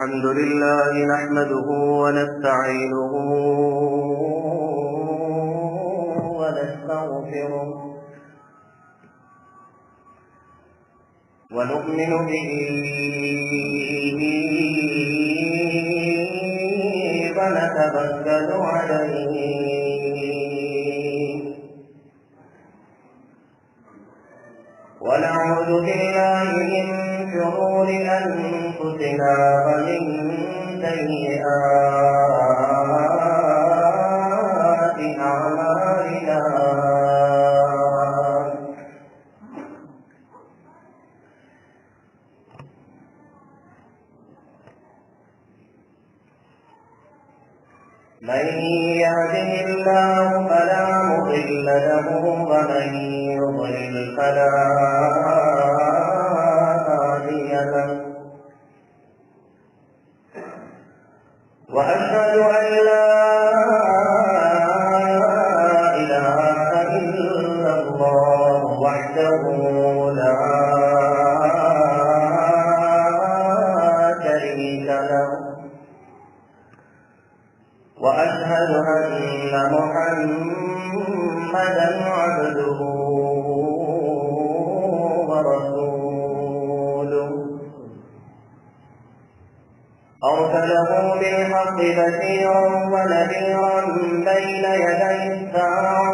الحمد لله نحمده ونستعينه ونستغفره ونؤمن به ونتوكل عليه ونعوذ بالله من شرور أنفسنا ومن سيئات أعمالنا من يهده الله فلا مضل له ومن يضلل فلا هادي له وأشهد أن لا إله إلا الله وحده لا شريك له وأشهد أن محمدا عبده ورسوله أرسله بالحق بشيرا ونذيرا بين يدي الساعة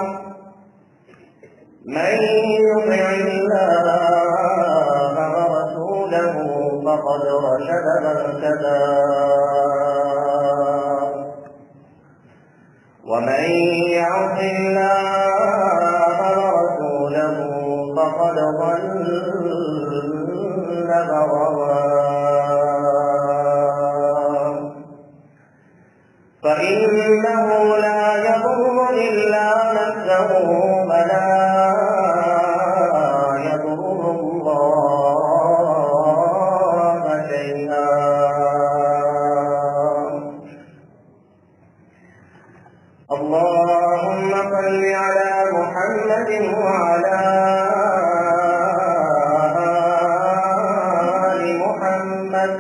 من يطع الله ورسوله فقد رشد واهتدى ومن يعص الله ورسوله فقد ضل ضلالا فإنه لا يضر إلا نفسه ولا يضر الله شيئا اللهم صل على محمد وعلى آل محمد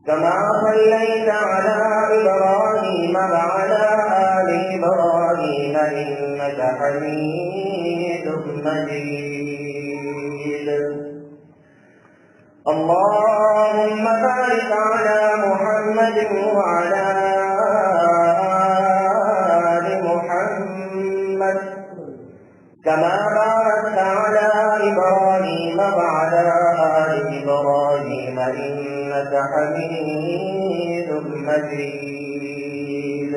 كما صليت على إبراهيم وعلى آل إبراهيم إنك حميد مجيد اللهم بارك على محمد وعلى آل محمد كما باركت على إبراهيم وعلى آل إبراهيم إنك حميد مجيد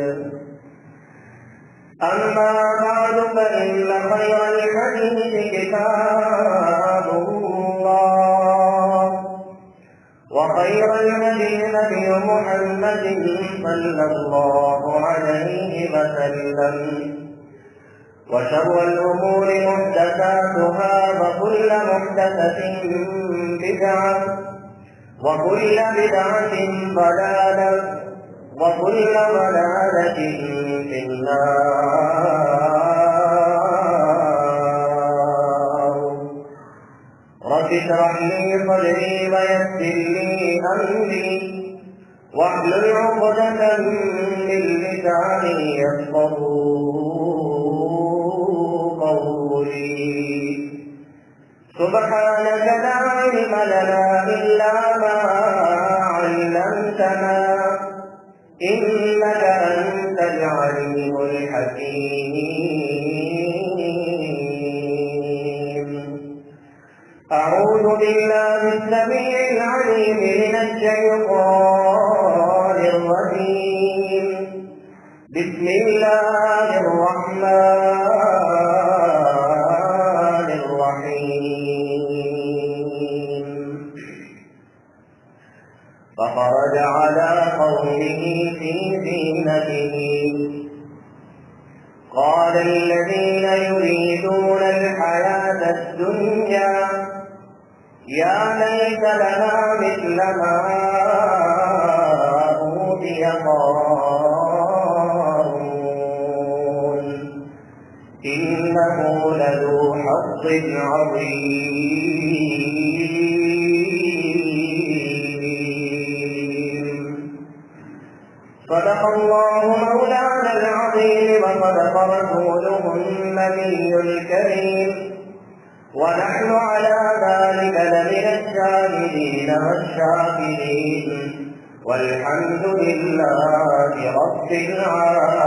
أما بعد فإن خير الحديث كتاب الله وخير الهدي هدي محمد صلى الله عليه وسلم وشر الأمور محدثاتها وكل محدثة بدعة وكل بدعة ضلالة وكل ضلالة في النار رب اشرح لي صدري ويسر لي أمري واحلل عقدة من لساني يفقهوا قولي سبحانك لا علم لنا إلا ما علمتنا إنك أنت العليم الحكيم أعوذ بالله السميع العليم من الشيطان الرجيم بسم الله الرحمن الرحيم فخرج على قومه في زينته قال الذين يريدون الحياة الدنيا يا ليت لنا مثل ما أوتي قارون إنه لذو حظ عظيم صدق الله مولانا العظيم وصدق رسوله النبي الكريم ونحن على ذلك لمن الشاهدين والشاكرين والحمد لله رب العالمين.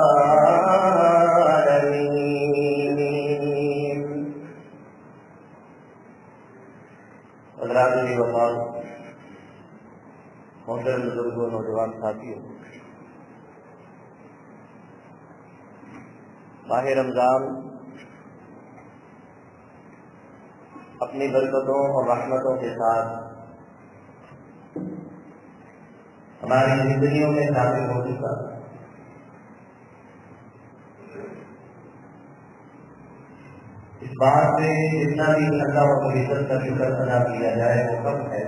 حضرات کی وفات، محترم بزرگوں، نوجوان ساتھیوں، ماہ رمضان اپنی برکتوں اور رحمتوں کے ساتھ ہماری زندگیوں میں شامل ہو چکا. اس بات سے جتنا بھی اللہ و عزت کا شکر ادا کیا جائے وہ کم ہے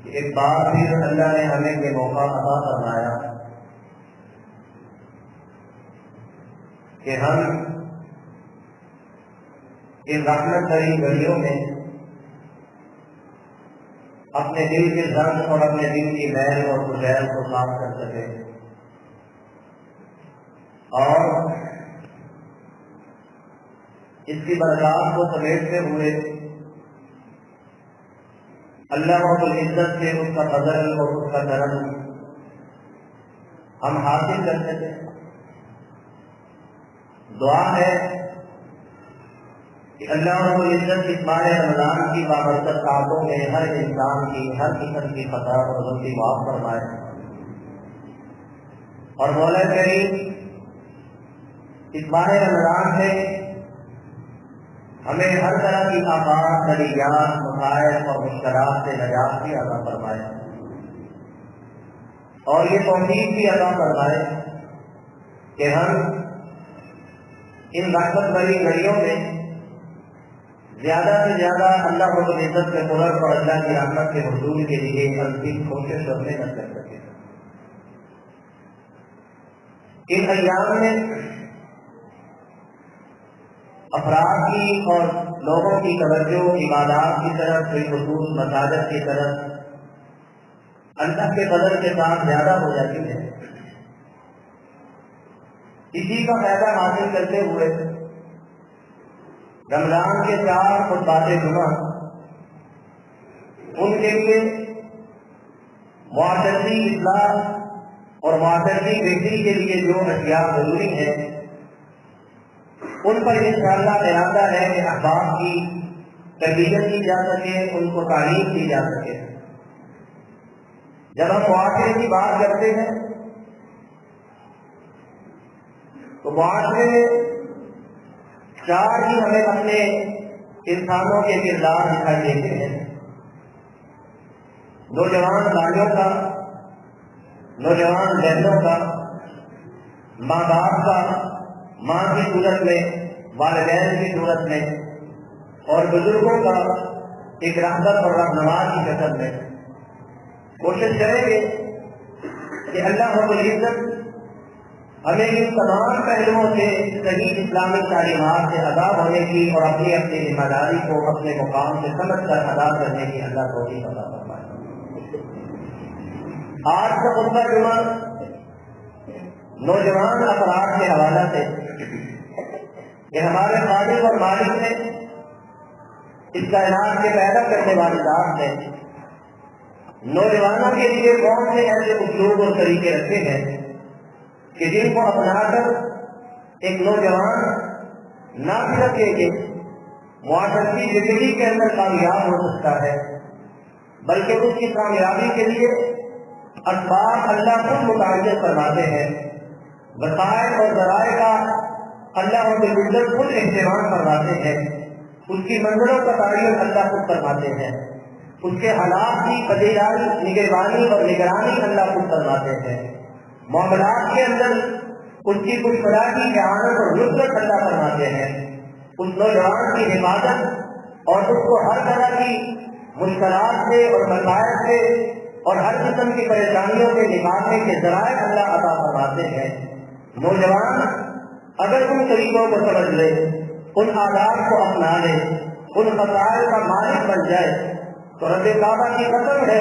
کہ ایک بار پھر اللہ نے ہمیں یہ موقع عطا فرمایا کہ ہم ان رحمت بھری گھڑیوں میں اپنے دل کے زنگ اور اپنے دل کی میل اور کچیل کو صاف کر سکے اور اس کی برکات کو سمیٹتے ہوئے اللہ رب العزت سے اس کا فضل اور اس کا کرم ہم حاصل کر سکے. دعا ہے کہ اللہ رب العزت اس ماہ رمضان کی بابرکت ساعتوں میں ہر انسان کی ہر قسم کی خطا اور غلطی معاف فرمائے اور مولا کریم اس ماہ رمضان سے ہمیں ہر طرح کی آفات، بلیات، مصائب اور مشکلات سے نجات بھی عطا فرمائے اور یہ توفیق بھی عطا فرمائے کہ ہم ان رحمت بھری گھڑیوں میں زیادہ سے زیادہ اللہ رب العزت کے قرب اور اللہ کی رحمت کے حصول کے لیے انتم کوشش کرنے نہ کر سکے. ان ایام میں افراد کی اور لوگوں کی توجہ عبادات کی طرف، بالخصوص مساجد کی طرف اللہ کے فضل کے ساتھ زیادہ ہو جاتی ہے. اسی کا فائدہ حاصل کرتے ہوئے رمضان کے 4 خطبات جمعہ ان کے لیے معاشرتی اصلاح اور معاشرتی بہتری کے لیے جو اشیاء ضروری ہیں ان پر انشاءاللہ ارادہ ہے کہ احباب کی تربیت کی جا سکے، ان کو تعلیم دی جا سکے. جب ہم معاشرے کی بات کرتے ہیں تو معاشرے میں 4 ہی ہمیں اپنے انسانوں کے کردار دکھائی دیتے ہیں. نوجوان بھائیوں کا، نوجوان بہنوں کا، ماں باپ کا، ماں کی صورت میں، والدین کی صورت میں، اور بزرگوں کا ایک رہبر اور رہنما کی شکل میں. کوشش کریں گے کہ اللہ رب العزت ہمیں ان تمام پہلوؤں سے صحیح اسلامی تعلیمات سے آگاہ ہونے کی اور اپنی اپنی ذمہ داری کو اپنے مقام سے سمجھ کر ادا کرنے کی اللہ توفیق عطا فرمائے. آج کا خطبہ جمعہ نوجوان افراد کے حوالہ سے کہ ہمارے خالق اور مالک نے اس کائنات کے پیدا کرنے والی ذات نے نوجوانوں کے لیے کون سے ایسے اسلوب اور طریقے رکھے ہیں کہ جن کو اپنا کر ایک نوجوان نہ صرف کہ معاشرتی زندگی کے اندر کامیاب ہو سکتا ہے بلکہ اس کی کامیابی کے لیے اسباب اللہ خود متعین فرماتے ہیں. وسائل اور ذرائع کا اللہ رب العزت خود اہتمام فرماتے ہیں. اس کی منزلوں کا تعین اللہ خود فرماتے ہیں. اس کے حالات کی پذیرائی، نگرانی اور نگرانی اللہ خود فرماتے ہیں. معاملات کے اندر اس کی کچھ خدا کی اعانت اور نصرت اللہ فرماتے ہیں. اس نوجوان کی حفاظت اور اس کو ہر طرح کی مشکلات سے اور مسائل سے اور ہر قسم کی پریشانیوں سے نکالنے کے ذرائع اللہ عطا فرماتے ہیں. نوجوان اگر ان طریقوں کو سمجھ لے، ان آداب کو اپنا لے، ان مسائل کا مالک بن جائے تو رب کعبہ کی قسم ہے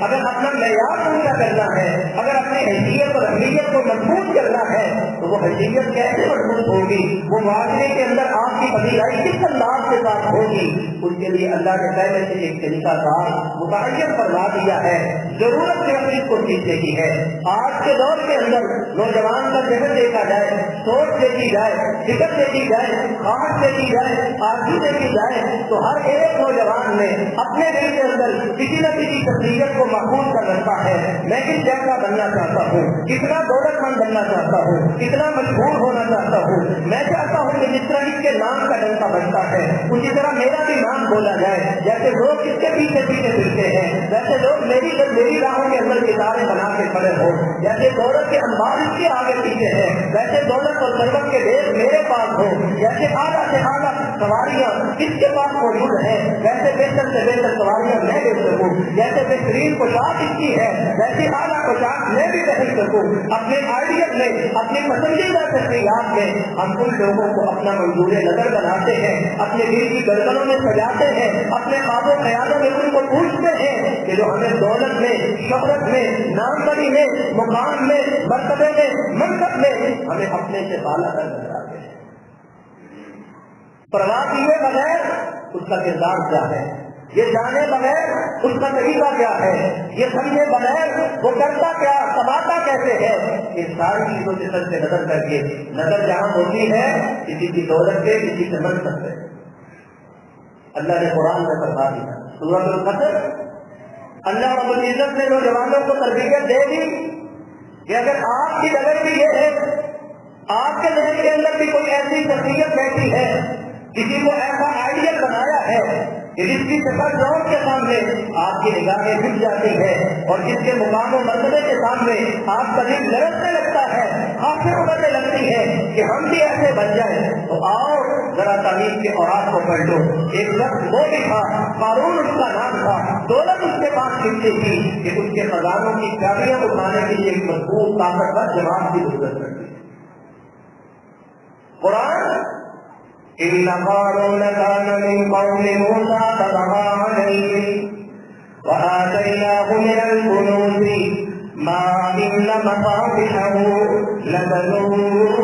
اگر اپنا معیار اونچا کرنا ہے، اگر اپنی حیثیت اور اہلیت کو مضبوط کرنا ہے تو وہ حیثیت کیسے مضبوط ہوگی، وہ معاشرے کے اندر آپ کی پذیرائی کس انداز کے ساتھ ہوگی، اس کے لیے اللہ نے پہلے سے ایک طریقہ کار متعین فرما دیا ہے۔ ضرورت سے اپنی کو سیکھنے کی ہے۔ آج کے دور کے اندر نوجوان کا ذہن دیکھا جائے، سوچ دیکھی جائے، فکر دیکھی جائے، خواہش دیکھی جائے، آرزو دیکھی جائے تو ہر ایک نوجوان نے اپنے دل کے اندر کسی نہ کسی شخصیت کو محفوظ کر رکھا ہے۔ میں کس جیسا بننا چاہتا ہوں، کتنا دولت مند بننا چاہتا ہوں، کتنا مشہور ہونا چاہتا ہوں۔ میں چاہتا ہوں کہ جس طرح اس کے نام کا ڈنکا بجتا ہے اسی طرح میرا بھی نام بولا جائے۔ جیسے لوگ اس کے پیچھے پیچھے پھرتے ہیں ویسے لوگ میری راہوں کے اندر کتابیں بنا کے کھڑے ہوں۔ جیسے دولت کے انبار اس کے آگے پیچھے ہیں ویسے دولت اور ثروت کے ڈھیر میرے پاس ہو۔ جیسے اعلیٰ سے اعلیٰ سواریاں اس کے پاس موجود ہیں ویسے بہتر سے بہتر سواریاں میں لے سکوں۔ جیسے بہترین پوشاک اس کی ہے ویسے اعلیٰ پوشاک میں بھی پہن سکوں۔ اپنے آئیڈیل میں، اپنی پسندیدہ شخصیات میں ہم ان لوگوں کو اپنا منظور نظر بناتے ہیں، اپنے دل کی گردنوں میں سجاتے ہیں، اپنے خواب و خیالوں میں ان کو پوچھتے ہیں کہ جو ہمیں دولت میں، شہرت میں، ناموری میں، مقام میں، مرتبے میں، منصب میں ہمیں اپنے سے بالا کر بتاتے ہیں۔ پرواہ کیے بغیر اس کا کردار کیا ہے، یہ جانے بغیر اس کا طریقہ کیا ہے، یہ سمجھے بغیر وہ کرتا کیا، کماتا کیسے ہے، ان ساری چیزوں سے سر سے نظر کر کے نظر جہاں ہوتی ہے کسی کی دولت سے، کسی سے منصب سے۔ اللہ نے قرآن میں فرما دیا سورۃ القصص، اللہ رب العزت نے نوجوانوں کو تربیت دے دی کہ اگر آپ کی ڈگر بھی یہ ہے، آپ کے ذہن کے اندر بھی کوئی ایسی شخصیت بیٹھی ہے، کسی کو ایسا آئیڈیل بنایا ہے کہ جس کی شکل ذوق کے سامنے آپ کی نگاہیں جھک جاتی ہے اور جس کے مقام و مرتبے کے سامنے آپ کا دل لرزنے لگتا ہے، خاصے ہونے لگتی ہے کہ ہم بھی ایسے بن جائیں، تو آؤ ذرا تاریخ کے اوراق کو پڑھ لو۔ ایک وقت وہ بھی تھا، قارون اس کا نام تھا، دولت اس کے پاس کتنی تھی کہ اس کے خزانوں کی چابیاں اٹھانے کے لیے ایک مضبوط طاقتور جماعت کی ضرورت پڑتی۔ قرآن إِنَّ قَارُونَ كَانَ مِن قَوْمِ مُوسَىٰ فَبَغَىٰ عَلَيْهِمْ وَآتَيْنَاهُ مِنَ الْكُنُوزِ مَا إِنَّ مَفَاتِحَهُ لَتَنُوءُ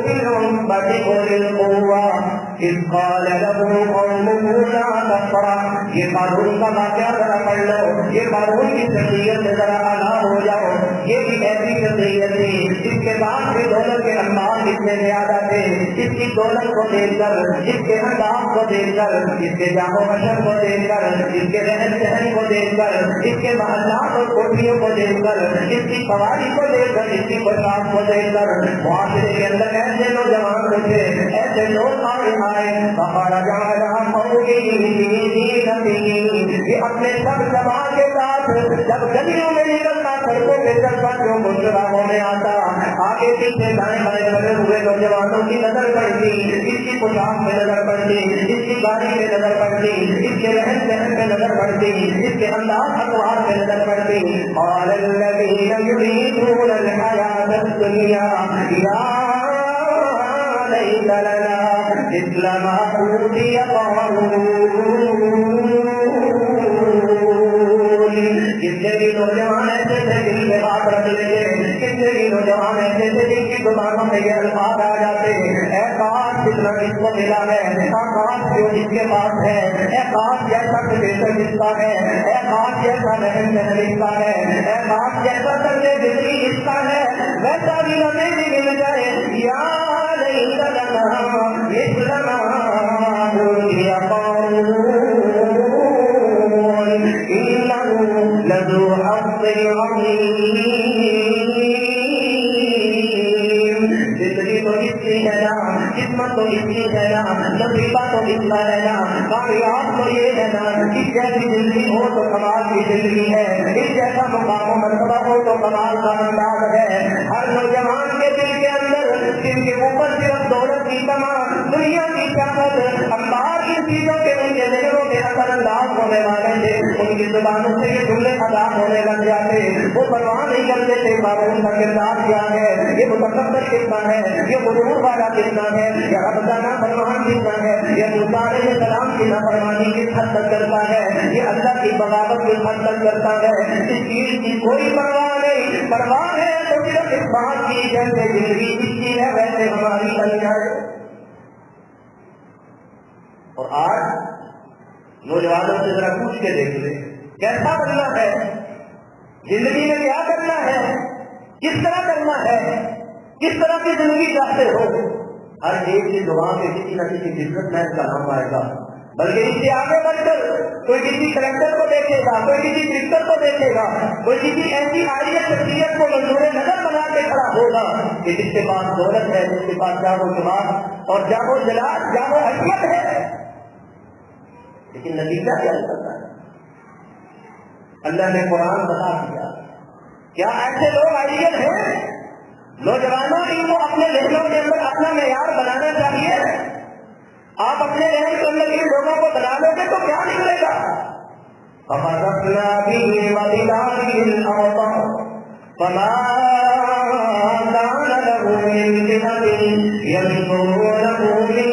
بِالْعُصْبَةِ أُولِي الْقُوَّةِ إِذْ قَالَ لَهُ قَوْمُهُ لَا تَفْرَحْ۔ یہ قارون کا واقعہ ذرا پڑھ لو، یہ قارون کی شخصیت سے ذرا آگاہ ہو جاؤ۔ یہ بھی ایسی شخصیت تھی جس کے پاس بھی دولت کے انبار اتنے زیادہ تھے، جس کی دولت کو دیکھ کر، جس کے انداز کو دیکھ کر، جس کے جاہ و بشر کو دیکھ کر، جس کے رہن سہن کو دیکھ کر، جس کے محلات اور کوٹھیوں کو دیکھ کر، جس کی سواری کو دیکھ کر، جس کی پوشاک کو دیکھ کر معاشرے کے اندر ایسے نوجوان تھے، ایسے لوگ آئے یہ اپنے سب جماعت کے ساتھ جب گلیوں میں نکلتا، سڑکوں پہ چلتا، جو مجرموں میں آتا، آگے پیچھے دائیں بائیں لگے ہوئے نوجوانوں کی نظر پڑتی، اس کی پوشاک میں نظر پڑتی، اس کی گاڑی میں نظر پڑتی، اس کے رہن سہن میں نظر پڑتی، اس کے انداز اقوال میں نظر پڑتی۔ قال الذين يريدون الحياة الدنيا يا ليت لنا مثل ما أوتي قارون۔ کتنے بھی نوجوان ایسے تھے جن کے ہاتھ رکھ لیتے، کتنے بھی نوجوان ایسے تھے جن کی زبانوں میں یہ الفاظ آ جاتے، اے کاش جتنا جس کو ملا ہے، کاش جو جس کے پاس ہے، اے کاش جیسا بہتر جس کا ہے، اے کاش جیسا رہن سہن اس کا ہے، اے کاش جیسا سمجھے دلی اس کا ہے، ویسا بھی ہمیں بھی مل جائے۔ یا لیت لنا مثل ما اوتی قارون لذو حظ عظیم۔ زندگی تو اس کی ہے نا، قسمت تو اس کی ہے نا، نصیبہ تو اس کا ہے نا، کامیاب تو یہ ہے نا، اس جیسی زندگی ہو تو کمال کی زندگی ہے، اس جیسا مقام و مرتبہ ہو تو کمال کا انداز ہے۔ ہر نوجوان کے دل کے اندر جن کے اوپر صرف دولت کی تمام دنیا کی قیامت انبار کی چیزوں کے ان کے ذہنوں کے اثر انداز ہونے والے تھے، ان کی زبانوں سے یہ جملے ادا ہونے لگ جاتے، وہ پرواہ نہیں کرتے تھے قانون کا کردار کیا ہے، یہ متکبر کتنا ہے، یہ غرور والا کتنا ہے، یہ رب کا نافرمان کتنا ہے، یہ موسیٰ علیہ السلام کی نافرمانی کس حد تک کرتا ہے، یہ اللہ کی بغاوت کس حد تک کرتا ہے، اس چیز کی کوئی پرواہ نہیں، پرواہ ہے تو صرف اس بات کی جیسے زندگی کی ہے ویسے ہماری بن جائے۔ اور آج نوجوانوں سے ذرا پوچھ کے دیکھ لیں کیسا بننا ہے، زندگی میں کیا کرنا ہے، کس طرح کرنا ہے، کس طرح کی زندگی چاہتے ہو۔ ہر ایک کی زبان میں کسی نہ کسی بزنس مین کا نام آئے گا، بلکہ اس سے آگے بڑھ کر کوئی کسی کلیکٹر کو دیکھے گا، کوئی کسی کرکٹر کو دیکھے گا، کوئی کسی ایسی عالیہ شخصیت کو منظور نظر بنا کے کھڑا ہوگا کہ جس کے پاس دولت ہے، جس کے پاس جاہ و جمال اور جاہ و جلال، جاہ و عظمت ہے، لیکن نتیجہ کیا نکلتا ہے؟ اللہ نے قرآن بتا دیا۔ کیا ایسے لوگ آئیڈیل ہیں؟ نوجوانوں ان کو اپنے ذہنوں کے اندر اپنا معیار بنانا چاہیے۔ آپ اپنے ذہن کے اندر ان لوگوں کو بنا لو گے تو کیا نکلے گا؟ فَخَسَفْنَا بِهِ وَبِدَارِهِ الْأَرْضَ فَمَا كَانَ لَهُ مِنْ فِئَةٍ يَنصُرُونَهُ مِنْ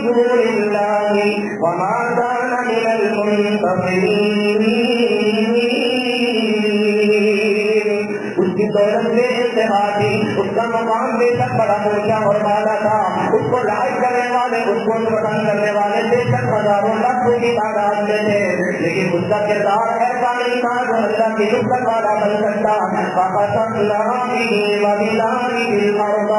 دُونِ اللَّهِ وَمَا كَانَ مِنَ الْمُنْتَصِرِينَ۔ اس کی دولت میں انتہا تھی، اس کا مقام بے شک بڑا اونچا اور بالا تھا، اس کو لائق کرنے والے، اس کو پسند کرنے والے بے شک ہزاروں لاکھوں کی تعداد میں تھے، لیکن اس کا کردار ایسا نہیں تھا جو اللہ کی نصرت والا بن سکتا۔ فَخَسَفْنَا بِهِ وَبِدَارِهِ الْأَرْضَ،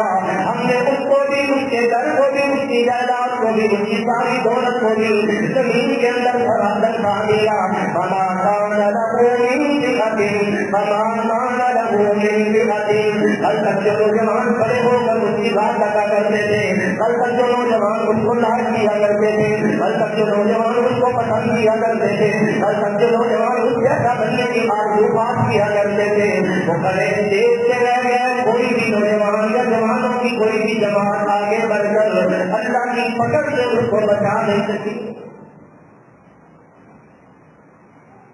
ہم نے اس کو بھی، اس کے گھر کو بھی، اس کی جائیداد کو بھی، اس کی ساری دولت کو بھی زمین کے اندر دفا دیا۔ فَمَا كَانَ لَهُ مِنْ فِئَةٍ فَمَا كَانَ لَهُ مِنْ فِئَةٍ، کل تک جو نوجوان کھڑے ہو کر اس کی بات لگا کرتے تھے، کل تک جو نوجوان اس کو لائق کیا کرتے تھے، کل تک جو نوجوان اس کو پسند کیا کرتے تھے، کل تک جو نوجوان اس جیسا بننے کی آرزو بات کیا کرتے تھے، وہ کلے دیش سے رہ گئے۔ کوئی بھی نوجوان یا جوانوں کی کوئی بھی جماعت آگے بڑھ کر اللہ کی پکڑ سے اس کو بچا نہیں سکی۔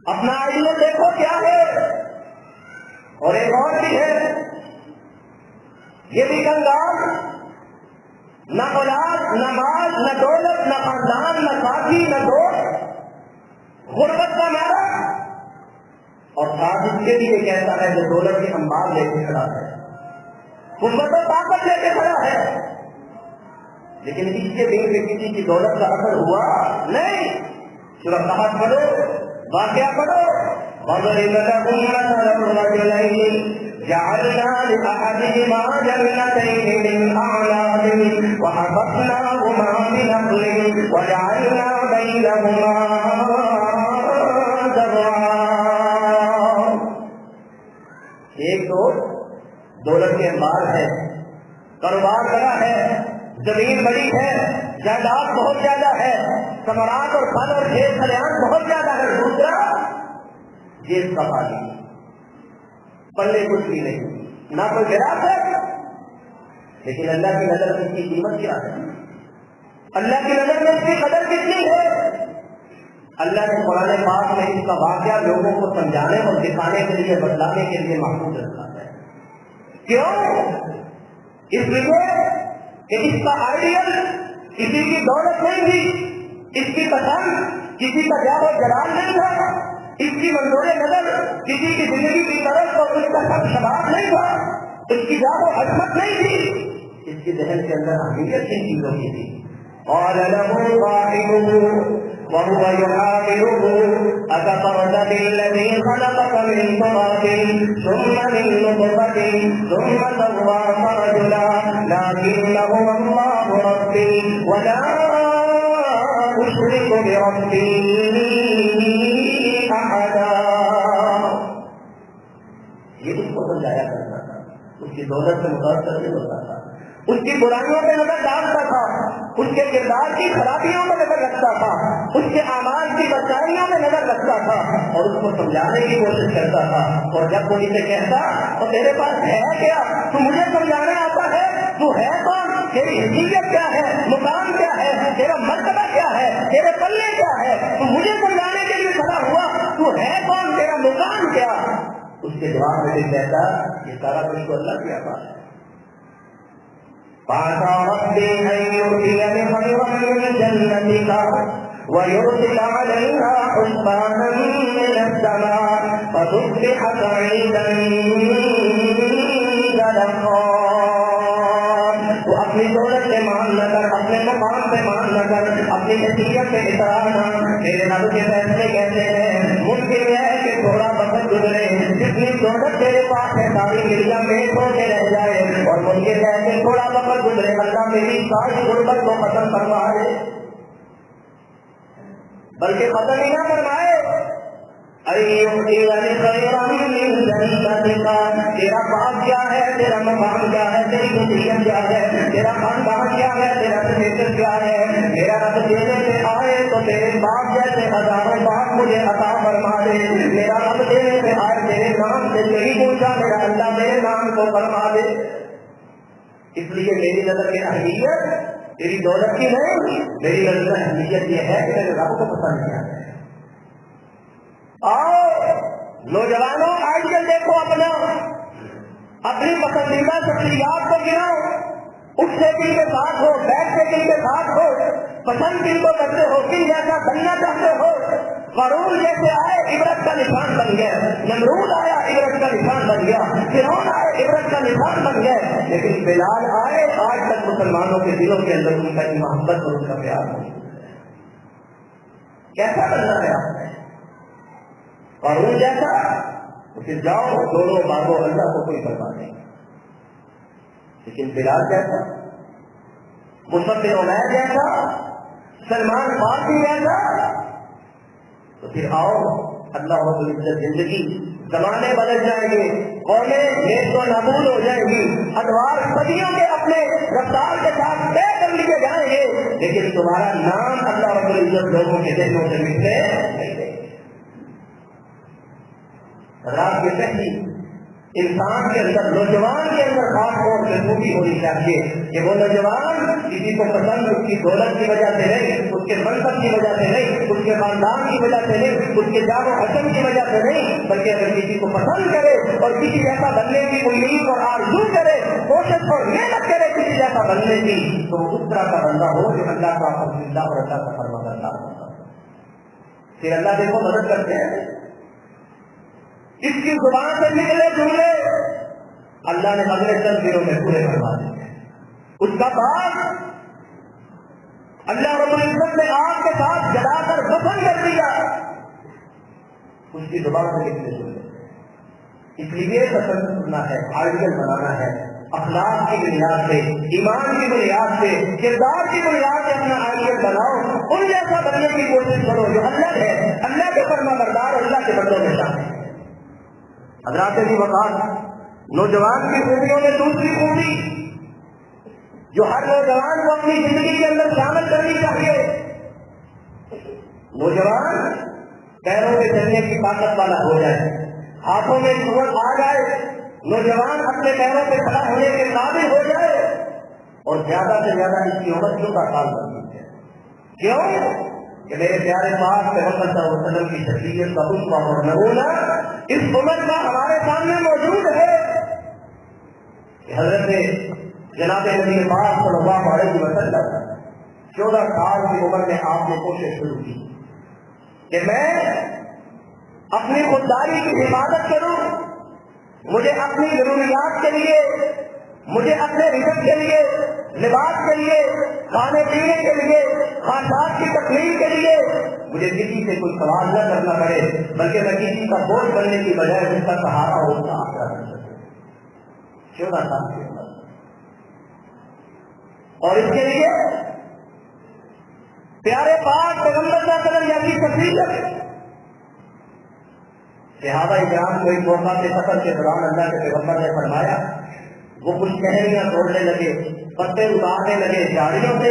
اپنا آئیڈیا دیکھو کیا ہے، اور ایک اور بھی ہے، یہ بھی کنگال، نہ اولاد، نہ مال، نہ دولت، نہ خاندان، نہ ساتھی، نہ دوست، غربت کا مارا، اور ساتھ اس کے لیے کہتا ہے جو دولت کے انبار لے کے کھڑا ہے، قوت و طاقت لے کے کھڑا ہے، لیکن اس کے دل میں کسی کی دولت کا اثر ہوا نہیں۔ سورہ قحط پڑھو، واقعہ پڑھو، وَضَرِبَ لَهُم مَثَلًا رَجُلَيْنِ جَعَلْنَا لِأَحَدِهِمَا جَنَّتَيْنِ مِنْ أَعْنَابٍ وَحَفَفْنَاهُمَا بِنَخْلٍ وَجَعَلْنَا بَيْنَهُمَا زَرْعًا۔ ایک تو دولت کے انبار ہے، کاروبار بڑا ہے، زمین بڑی ہے، جائیداد بہت زیادہ ہے، ثمرات اور پھل اور کھیت کھلیان بہت زیادہ ہے، دوسرا جیب کا خالی، پلے کچھ بھی نہیں، نہ کوئی وراثت، لیکن اللہ کی نظر میں اس کی قیمت کیا ہے؟ اللہ کی نظر میں اس کی قدر کتنی ہے؟ اللہ نے قرآن پاک میں اس کا واقعہ لوگوں کو سمجھانے اور دکھانے کے لیے، بتلانے کے لیے محفوظ رکھا ہے۔ کیوں؟ اس لیے کہ اس کا آئیڈیل کسی کی دولت نہیں تھی، اس کی پسند کسی کا جاہ و جلال نہیں تھا، اس کی منظور نظر کسی کی زندگی کی طرف اور اس کا سب شباب نہیں تھا، اس کی جاہ و عظمت نہیں تھی، اس کے ذہن کے اندر اہمیت کن چیزوں کی تھی؟ قال له صاحبه وهو يحاوره أكفرت بالذي خلقك من تراب ثم من نطفة ثم سواك رجلا لكن هو الله ربي ولا أشرك بربي أحدا۔ یہ اس کو سمجھایا کرتا تھا، اس کی دولت سے متاثر نہیں ہوتا تھا، اس کی برائیوں پہ نظر ڈالتا تھا، اس کے کردار کی خرابیوں میں نظر رکھتا تھا، اس کے اعمال کی بچائیوں میں نظر رکھتا تھا اور اس کو سمجھانے کی کوشش کرتا تھا. اور جب وہ اسے کہتا تو تیرے پاس ہے کیا، تو مجھے سمجھانے آتا ہے، تو ہے کون، تیری حیثیت کیا ہے، مقام کیا ہے، تیرا مرتبہ کیا ہے، تیرے پلے کیا ہے، تو مجھے سمجھانے کے لیے کھڑا ہوا، تو ہے کون، تیرا مقام کیا. اس کے جواب میں بھی کہتا یہ سارا کچھ تو اللہ کی عطا ہے. فَعَسَىٰ رَبِّي أَن يُؤْتِيَنِ خَيْرًا مِّن جَنَّتِكَ وَيُرْسِلَ عَلَيْهَا حُسْبَانًا مِّنَ السَّمَاءِ فَتُصْبِحَ صَعِيدًا زَلَقًا. وہ اپنی دولت سے مان نہ کر، اپنے مقام سے مان نہ کر، اپنی حیثیت سے اترانا. میرے رب کے فیصلے کہتے ہیں ممکن ہے کہ تھوڑا وقت گزرے، جتنی دولت تیرے پاس ہے ساری ملیا میٹ ہو کے رہ جائے، اور ممکن ہے کہ تھوڑا وقت گزرے اللہ میری ساری غربت کو ختم کروا دے، بلکہ ختم ہی نہ فرمائے. تیرا باپ کیا ہے، تیرا مقام کیا ہے، تیری حیثیت کیا ہے، تیرا خاندان کیا ہے، تیرا سٹیٹس کیا ہے. میرا رب دینے سے آئے تو تیرے باپ جیسے ہزاروں باپ مجھے عطا فرما دے. میرا رب دینے سے آئے تیرے نام سے نہیں پوچھا، میرا اللہ میرے نام کو فرما دے. اس لیے میری نظر میں اہمیت تیری دولت کی نہیں، میری نظر میں اہمیت یہ ہے کہ میرے رب کو پسند کیا ہے. آؤ نوجوانوں آج کل دیکھو اپنا، اپنی پسندیدہ شخصیات کو گراؤ، اٹھتے کن کے ساتھ ہو، بیٹھتے کن کے ساتھ ہو، پسند کن کو کرتے ہو، کن جیسا بننا چاہتے ہو. قارون جیسے آئے عبرت کا نشان بن گئے، نمرود آیا عبرت کا نشان بن گیا، فرعون آئے عبرت کا نشان بن گئے، لیکن بلال آئے آج تک مسلمانوں کے دلوں کے اندر ان کا محبت اور ان کا پیار موجود ہے. کیسا بننا ہے آپ نے؟ قارون جیسا پھر جاؤ دونوں مانگو اللہ کو کوئی پرواہ نہیں، لیکن بلال جیسا، مصعب بن عمیر جیسا، سلمان فارسی جیسا، تو پھر آؤ اللہ رب العزت زندگی، زمانے بدل جائیں گے، قومیں نیست و نابود ہو جائیں گی، ادوار صدیوں کے اپنے رفتار کے ساتھ طے کر لیے جائیں گے، لیکن تمہارا نام اللہ رب العزت لوگوں کے ذہنوں سے مٹنے نہیں دے گا. رات کے پہلی انسان کے اندر، نوجوان کے اندر خاص طور سے خوبی ہونی چاہیے کہ وہ نوجوان کسی کو پسند اس کی دولت کی وجہ سے نہیں، اس کے منصب کی وجہ سے نہیں، اس کے خاندان کی وجہ سے نہیں، اس کے جان و حسن کی وجہ سے نہیں، بلکہ اگر کسی کو پسند کرے اور کسی جیسا بننے کی امید اور آرزو کرے، کوشش اور محنت کرے کسی جیسا بننے کی، تو وہ اس طرح کا بندہ ہو جو اللہ کا پسندیدہ اور اللہ کا فرمانبردار ہوتا ہے. پھر اللہ دیکھو مدد کرتے ہیں. اس کی زبان سے نکلے جملے اللہ نے اگلے چند دنوں میں پورے کروا دیے. اس کا بات اللہ رب العزت نے آگ کے ساتھ جلا کر دفن کر دیا. اس کی زبان سے نکلے جملے. اس لیے پسند کرنا ہے، آئیڈیل بنانا ہے، اخلاق کی بنیاد سے، ایمان کی بنیاد سے، کردار کی بنیاد سے اپنا آئیڈیل بناؤ. ان جیسا بننے کی کوشش کرو جو اللہ ہے، اللہ کے فرمانبردار، اللہ کے بندوں میں شامل ہے. حضرات کی وقات نوجوان کی خوبیوں میں دوسری خوبی جو ہر نوجوان کو اپنی زندگی کے اندر شامل کرنی چاہیے، نوجوان پیروں کے چلنے کی طاقت والا ہو جائے، ہاتھوں میں قوت آ جائے، نوجوان اپنے پیروں پہ کھڑا ہونے کے قابل ہو جائے، اور زیادہ سے زیادہ اس کی عمر 14 سال بنتی ہے. کیوں کہ میرے پیارے پاک پیغمبر صلی اللہ علیہ وسلم کی شخصیت کا اسوہ اور نمونہ اس عمر کا ہمارے سامنے موجود ہے کہ حضرت جناب نبی پاک صلی اللہ علیہ وسلم 14 سال کی عمر میں آپ نے کوشش شروع کی کہ میں اپنی خودداری کی حفاظت کروں، مجھے اپنی ضروریات کے لیے، مجھے اپنے رزق کے لیے، لباس کے لیے، کھانے پینے کے لیے، خاندان کی تکمیل کے لیے مجھے کسی سے کوئی سوال نہ کرنا پڑے، بلکہ میں کسی کا بوجھ بننے کی بجائے اس کا سہارا ہو اس کا آسرا کر سکوں. 14 سال کی عمر. اور اس کے لیے پیارے پاک پیغمبر صلی اللہ علیہ وسلم کی شخصیت، صحابہ کرام کو ایک موقع سے سفر کے دوران اللہ کے پیغمبر نے فرمایا، وہ کچھ ٹہنیاں توڑنے لگے، پتے اتارنے لگے جھاڑیوں سے،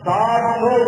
700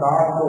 700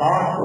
700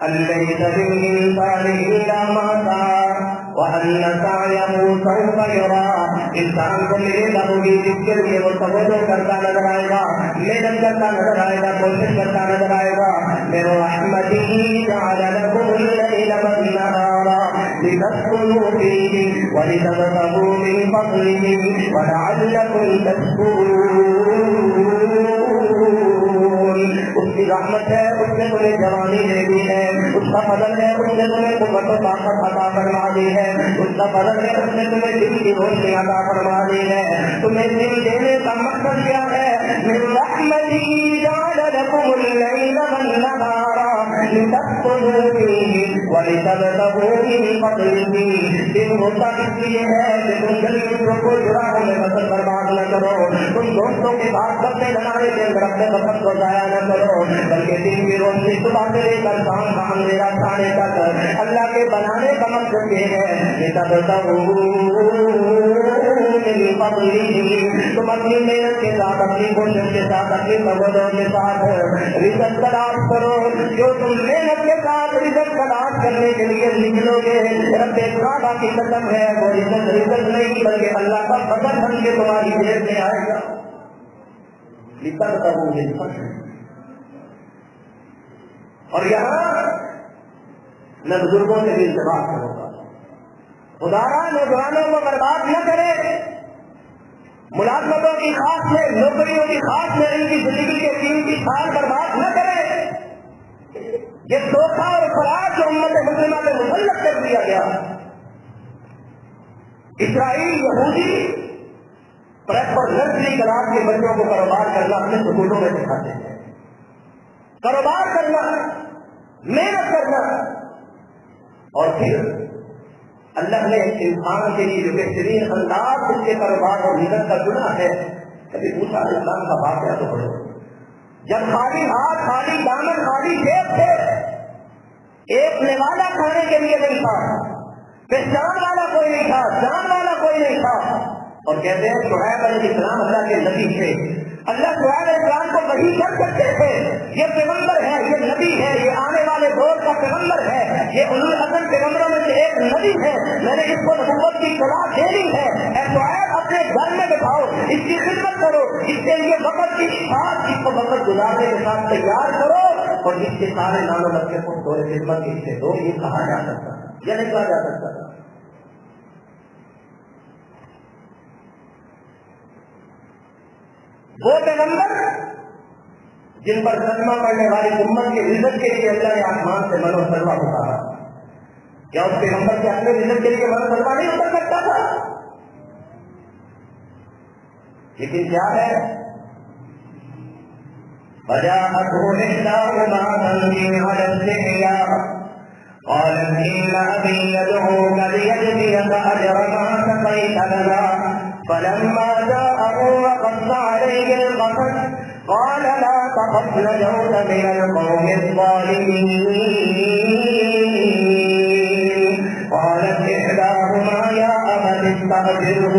ليس للإنسان إلا ما سعى وأن سعيه سوف يرى. انسان کو ملے گا ہوگی جس کے لیے وہ توجہ کرتا نظر آئے گا, محنت کرتا نظر آئے گا, کوشش کرتا نظر آئے گا. من رحمته جعل لكم الليل والنهار لتسكنوا فيه ولتبتغوا من فضله ولعلكم تشكرون. اس کی رحمت ہے, اس نے تمہیں جوانی دے دی ہے, اس کا فضل ہے, اس نے تمہیں قوت و طاقت عطا فرما دی ہے, اس کا فضل ہے, اس نے تمہیں دل کی روشنی عطا فرما دی ہے. تمہیں دل دینے کا مقصد کیا ہے؟ من رحمته جعل لكم الليل والنهار لتسكنوا فيه ولتبتغوا من فضله. دن ہوتا اس لیے ہے کہ تم گلیوں کو جراحوں میں وقت برباد نہ کرو, تم دوستوں کے ساتھ گپے لڑانے کے اندر اپنے وقت کو ضائع نہ کرو, بلکہ دن کی روشنی صبح سے لے کر شام کا اندھیرا چھانے تک اللہ کے بنانے کا مقصد یہ ہے تم اپنی محنت کے ساتھ, اپنی کوشش کے ساتھ, اپنی مددوں کے ساتھ رزق تلاش کرو. جو تم محنت کے ساتھ رزق تلاش کرنے کے لیے نکلو گے, رب کعبہ کی قسم ہے وہ رزق نہیں بلکہ اللہ کا فضل بن کے تمہاری جیب میں آئے گا. اور یہاں میں بزرگوں سے بھی التماس کروں گا, خدایا نوجوانوں کو برباد نہ کرے, ملازمتوں کی خاص میں, نوکریوں کی خاص میں ان کی زندگی کے 3 سال برباد نہ کرے. یہ دھوکہ اور فراڈ جو امت مسلمہ پہ مسلط کر دیا گیا. اسرائیل یہودی پریپ اور نرسری کلاس کے بچوں کو کاروبار کرنا اپنے سکولوں میں سکھاتے ہیں. کاروبار کرنا, محنت کرنا, اور پھر اللہ نے انسان کے لیے جو بہترین انداز اس کے کاروبار اور محنت کا چنا ہے. کبھی موسیٰ علیہ السلام کا واقعہ تو پڑھو, جب خالی ہاتھ, خالی دامن, خالی جیب تھے, ایک نوالا کھانے کے لیے نہیں تھا, پہچان والا کوئی نہیں تھا, جان والا کوئی نہیں تھا. اور کہتے ہیں شعیب علیہ السلام اللہ کے نبی تھے, اللہ شعیب علیہ السلام کو وحی کر سکتے تھے, یہ پیغمبر ہے, یہ نبی ہے, یہ آنے والے دور کا پیغمبر ہے, یہ اولو العزم پیغمبروں میں سے ایک نبی ہے, میں نے اس کو نبوت کی اطلاع دینی ہے. اے شعیب اپنے گھر میں بٹھاؤ, اس کی خدمت کرو, اس کے لیے وقت کی ساتھ اس کو وقت گزارنے کے ساتھ تیار کرو, اور اس کے سارے نام و نقشے کو دور خدمت کے حصے دو. یہ کہا جا سکتا ہے یا نہیں کہا جا سکتا تھا؟ وہ پیغمبر جن پر صدمہ پڑنے والی امت کے عزت کے لیے اللہ نے آسمان سے منو سلوا اتارا, کیا اس پیغمبر کے اپنے عزت کے لیے منو سلوا نہیں اتر سکتا تھا؟ لیکن کیا ہے, فجاءته إحداهما تمشي على استحياء قالت إن أبي يدعوك ليجزيك أجر ما سقيت لنا فلما جاءه وقص عليه القصص قال لا تخف نجوت من القوم الظالمين. قالت إحداهما يا أبت استأجره.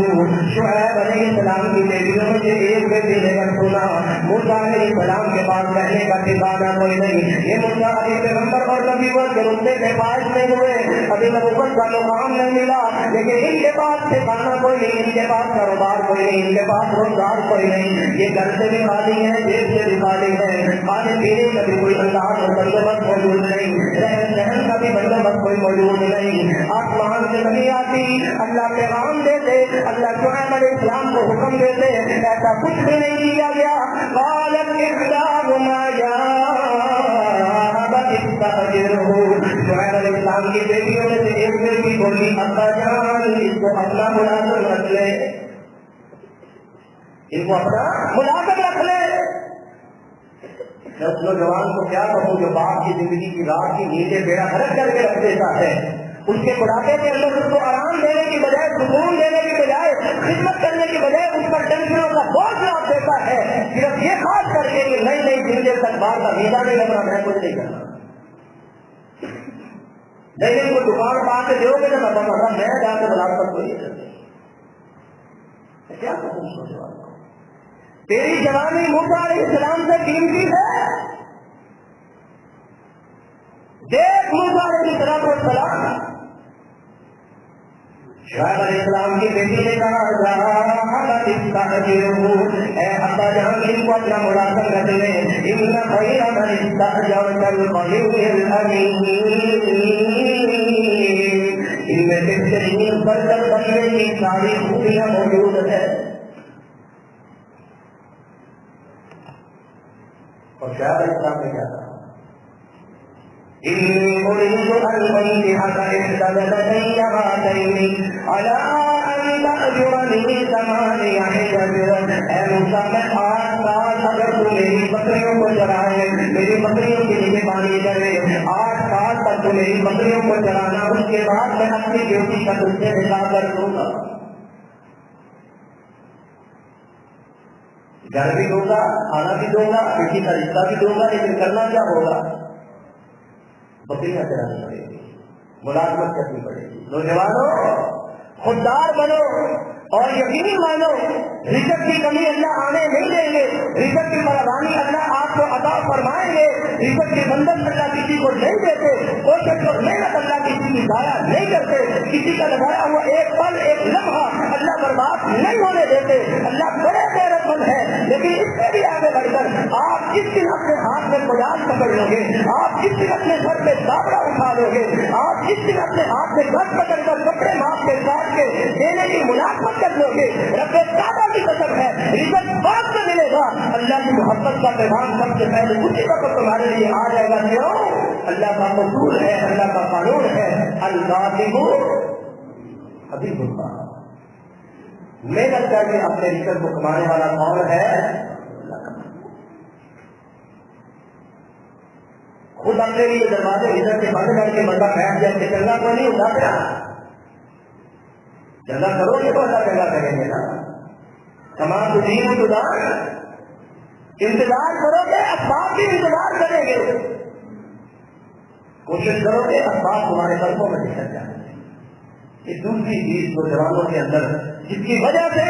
شعیب علیہ السلام کی بیٹیوں میں سے ایک بیٹی نے کر سنا موسیٰ علیہ السلام کے پاس رہنے کا ٹھکانہ کوئی نہیں. یہ موسیٰ ابھی پیغمبر اور نبوت کے رتبے کے فائز نہیں ہوئے, ابھی نبوت کا مقام نہیں ملا, لیکن ان کے پاس ٹھکانہ کوئی نہیں, ان کے پاس کاروبار کوئی نہیں, ان کے پاس روزگار کوئی نہیں. یہ گھر سے بھی خالی ہے, جیب سے بھی خالی ہے, کھانے پینے کا بھی کوئی انداز اور بندوبست موجود نہیں, رہن سہن کا بھی بندوبست کوئی موجود نہیں. آسمان سے نہیں آتی, اللہ پیغام دیتے, اللہ شعیب علیہ السلام کو حکم دیتے, ایسا کچھ بھی نہیں دیا گیا. قالت احداهما يا ابت استأجره. شعیب علیہ السلام کی بیٹیوں میں سے ایک بیٹی بولی ابا جان اس کو اپنا ملازم رکھ لے, ان کو اپنا ملازم رکھ لے. میں اس نوجوان کو کیا کہوں جو باپ کی زندگی کی رات کی نیندیں بیڑا غرق کر کے رکھ دیتا ہے, اس کے بڑھاپے کے اندر اس کو آرام دینے کی بجائے, سکون دینے کی بجائے, خدمت کرنے کی بجائے اس پر ٹینشنوں کا بوجھ لاپ دیتا ہے, صرف یہ خاص کر کے کہ نئی نئی دن دیر تک بار کا ویزا نہیں لگنا, میں کچھ نہیں کرنا. نہیں کو دکان پا کے دو گے نا میں جا کے ملازمت کو نہیں کرتے. کیا کہوں نوجوان کو, تیری جوانی موسیٰ علیہ السلام سے قیمتی ہے, دیکھ موسیٰ علیہ السلام، شعیب علیہ السلام کی بیٹی نے کہا اے ابا جان ان کو اپنا ملازم رکھ لیں، ان خیر من استاجرت القوی الامین، ان میں بہترین برکت بننے کی ساری خوبیاں موجود ہے۔ اور شعیب علیہ السلام نے کیا کہا؟ إِنِّي أُرِيدُ أَنْ أُنكِحَكَ إِحْدَى ابْنَتَيَّ هَاتَيْنِ عَلَىٰ أَن تَأْجُرَنِي ثَمَانِيَ حِجَجٍ، اے موسیٰ میں 8 سال اگر تو میری بکریوں کو چرائے، میری بکریوں کے لیے پانی کرے، 8 سال تک تو میری بکریوں کو چرانا، اس کے بعد میں اپنی بیٹی کا تجھ سے نکاح کر دوں گا، گھر بھی دوں گا، کھانا بھی دوں گا، بیٹی کا رشتہ بھی دوں گا، لیکن کرنا کیا ہوگا؟ بکریاں چرانی پڑے گی، ملازمت کرنی پڑے گی۔ نوجوانوں خوددار بنو اور یقین مانو رزق کی کمی اللہ آنے نہیں دیں گے، رزق کی فراوانی اللہ آپ کو عطا فرمائیں گے، رزق کی بندن اللہ کسی کو نہیں دیتے، کوشش اور محنت اللہ کسی کی ضائع نہیں کرتے، کسی کا لگایا ہوا ایک پل ایک لمحہ اللہ برباد نہیں ہونے دیتے، اللہ بڑے غیرت مند ہے۔ لیکن اس سے بھی آگے بڑھ کر آپ جس دن اپنے ہاتھ میں کوڑال پکڑ لو گے، آپ جس دن اپنے سر پہ دابڑا اٹھا لو گے، آپ جس دن اپنے ہاتھ میں گھر پکڑ کر کپڑے ماپ کے کاٹ کے دینے کی ملازمت کر لو گے، رب کعبہ کی قسم ہے رزق بعد میں ملے گا، اللہ کی محبت کا پیغام سب سے پہلے اسی وقت تمہارے لیے آ جائے گا۔ کیوں؟ اللہ کا اصول ہے، اللہ کا قانون ہے، الکاتب حبیب اللہ، محنت کر کے اپنے رزق کو کمانے والا کون ہے؟ خود اپنے لیے دروازے رزق کے بند کر کے بندہ بیٹھ جائے کہ چنگا کو نہیں ہوتا کیا؟ چنگا کرو گے تو اللہ چنگا کریں گے نا۔ تمام تجیب خدان، انتظار کرو گے اسباب بھی انتظار کریں گے، کوشش کرو گے اسباب تمہارے قلبوں میں نکل جائیں گے۔ یہ دوسری چیز نوجوانوں کے اندر جس کی وجہ سے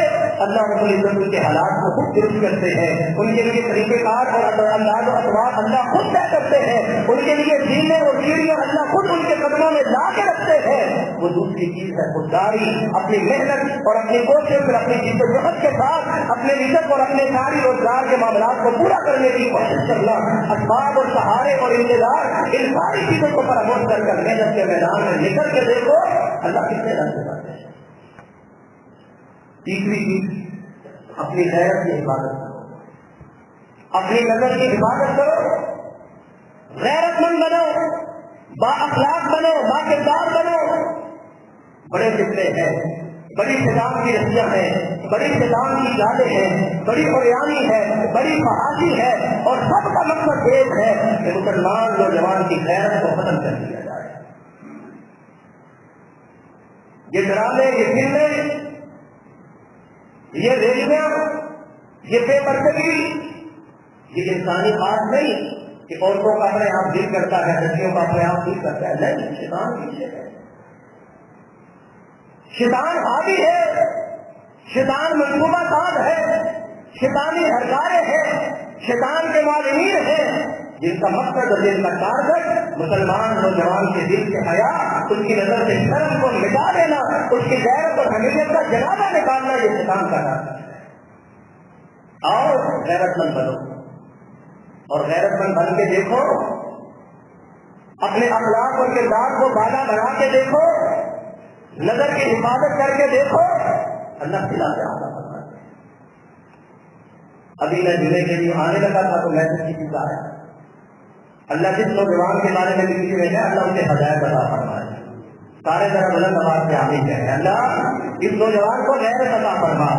اللہ رب العزت ان کے حالات کو خود درست کرتے ہیں، ان کے لیے طریقہ کار اور انداز و اطوار اللہ خود طے کرتے ہیں، ان کے لیے زینے اور سیڑھیاں اللہ خود ان کے قدموں میں لا کے رکھتے ہیں، وہ دوسری چیز ہے خودداری، اپنی محنت اور اپنی کوشش اور اپنی جد و جہد کے ساتھ اپنے رزق اور اپنے ساری روزگار کے معاملات کو پورا کرنے کی کوشش کرنا، اسباب اور سہارے اور انتظار ان ساری چیزوں کو فراموش کر کر محنت کے میدان میں نکل کے دیکھو اللہ کتنے رنگ سے بات ہے۔ تیسری چیز اپنی غیرت کی حفاظت کرو، اپنی نظر کی حفاظت کرو، غیرت مند بنو، با اخلاق بنو، با کردار بنو۔ بڑے فتنے ہیں، بڑی شیطان کی رسیاں ہیں، بڑی شیطان کی جالیں ہیں، بڑی عریانی ہے، بڑی فحاشی ہے، اور سب کا مقصد ایک ہے کہ مسلمان نوجوان کی غیرت کو ختم کر دیا جائے۔ یہ ڈرامے، یہ فلمیں، یہ ریلیاں، یہ بے پردگی، یہ انسانی بات نہیں کہ عورتوں کا اپنے آپ دل کرتا ہے، لڑکیوں کا اپنے آپ دل کرتا ہے، نہیں، شیطان پیچھے ہے، شیطان حاوی ہے، شیطان منصوبہ ساز ہے، شیطانی ہرکارے ہیں، شیطان کے معلمین ہیں، جن کا مقصد اور جن کا ٹارگٹ مسلمان نوجوان کے دل سے حیا، اس کی نظر سے شرم کو مٹا دینا، اس کی غیرت اور حمیت کا جنازہ نکالنا، یہ شیطان کا ٹارگٹ ہے۔ اور غیرت مند بنو، اور غیرت مند بن کے دیکھو، اپنے اخلاق اور کردار کو بالا بنا کے دیکھو، نظر کی حفاظت کر کے دیکھو، اللہ تعالیٰ سے آتا فرماتا ہے۔ ابھی میں جمعے کے لیے آنے لگا تھا تو میں کسی چیز آیا، اللہ جس نوجوان کے بارے میں لکھی ہوئی ہے اللہ اسے ہدایت عطا فرمائے، سارے ذرا بلند آواز سے آمین کہیں، اللہ اس نوجوان کو غیرت عطا فرما،